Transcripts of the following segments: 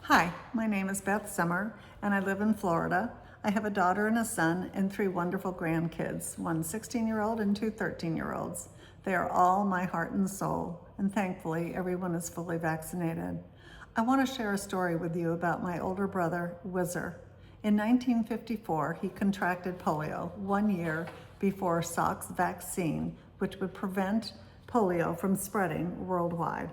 Hi, my name is Beth Summer, and I live in Florida. I have a daughter and a son and three wonderful grandkids, one 16-year-old and two 13-year-olds. They are all my heart and soul, and thankfully everyone is fully vaccinated. I want to share a story with you about my older brother, Whizzer. In 1954, he contracted polio 1 year before Salk's vaccine, which would prevent polio from spreading worldwide.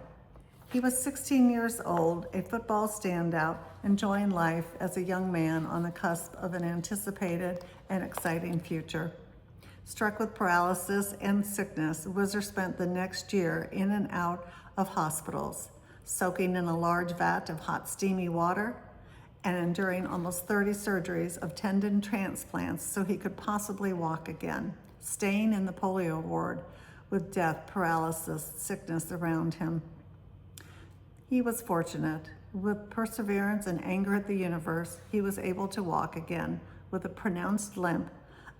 He was 16 years old, a football standout, enjoying life as a young man on the cusp of an anticipated and exciting future. Struck with paralysis and sickness, Whizzer spent the next year in and out of hospitals, soaking in a large vat of hot, steamy water and enduring almost 30 surgeries of tendon transplants so he could possibly walk again, staying in the polio ward with death, paralysis, sickness around him. He was fortunate. With perseverance and anger at the universe, he was able to walk again with a pronounced limp,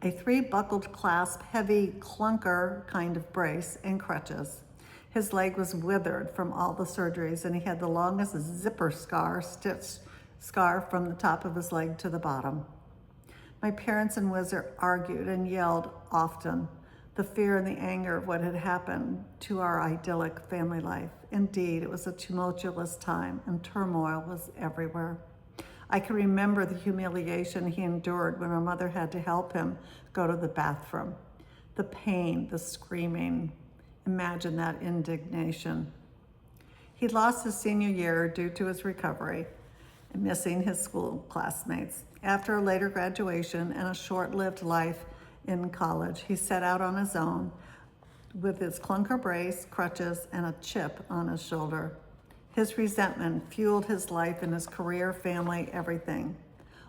a 3-buckled clasp, heavy clunker kind of brace, and crutches. His leg was withered from all the surgeries, and he had the longest zipper stitched scar from the top of his leg to the bottom. My parents and Whizzer argued and yelled often, the fear and the anger of what had happened to our idyllic family life. Indeed, it was a tumultuous time and turmoil was everywhere. I can remember the humiliation he endured when our mother had to help him go to the bathroom. The pain, the screaming. Imagine that indignation. He lost his senior year due to his recovery and missing his school classmates. After a later graduation and a short-lived life in college, he set out on his own with his clunker brace, crutches, and a chip on his shoulder. His resentment fueled his life and his career, family, everything.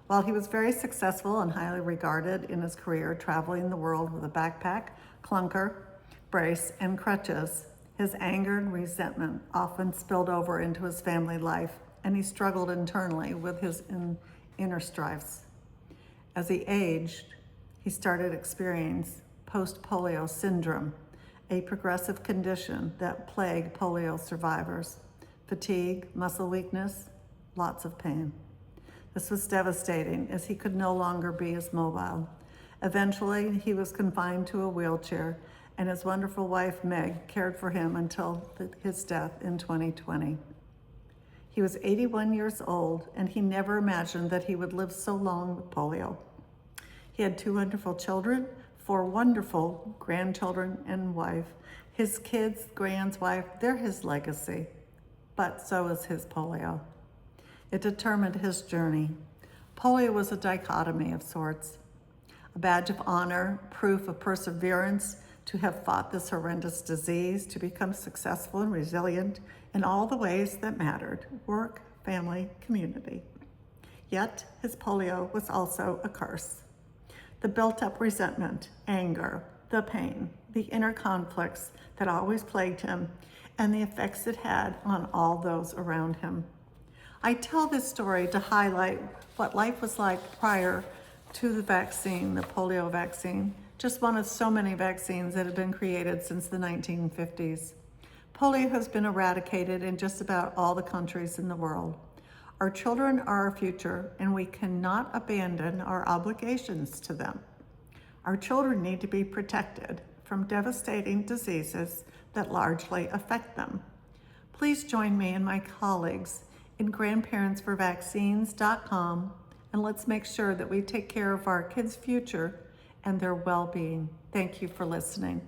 While he was very successful and highly regarded in his career, traveling the world with a backpack, clunker, brace, and crutches, his anger and resentment often spilled over into his family life, and he struggled internally with his inner strifes. As he aged, he started experiencing post-polio syndrome, a progressive condition that plagued polio survivors. Fatigue, muscle weakness, lots of pain. This was devastating as he could no longer be as mobile. Eventually, he was confined to a wheelchair, and his wonderful wife, Meg, cared for him until his death in 2020. He was 81 years old, and he never imagined that he would live so long with polio. He had 2 wonderful children, 4 wonderful grandchildren and wife. His kids, wife, they're his legacy, but so is his polio. It determined his journey. Polio was a dichotomy of sorts, a badge of honor, proof of perseverance, to have fought this horrendous disease, to become successful and resilient in all the ways that mattered: work, family, community. Yet his polio was also a curse. The built-up resentment, anger, the pain, the inner conflicts that always plagued him, and the effects it had on all those around him. I tell this story to highlight what life was like prior to the vaccine, the polio vaccine, just one of so many vaccines that have been created since the 1950s. Polio has been eradicated in just about all the countries in the world. Our children are our future, and we cannot abandon our obligations to them. Our children need to be protected from devastating diseases that largely affect them. Please join me and my colleagues in grandparentsforvaccines.com, and let's make sure that we take care of our kids' future and their well-being. Thank you for listening.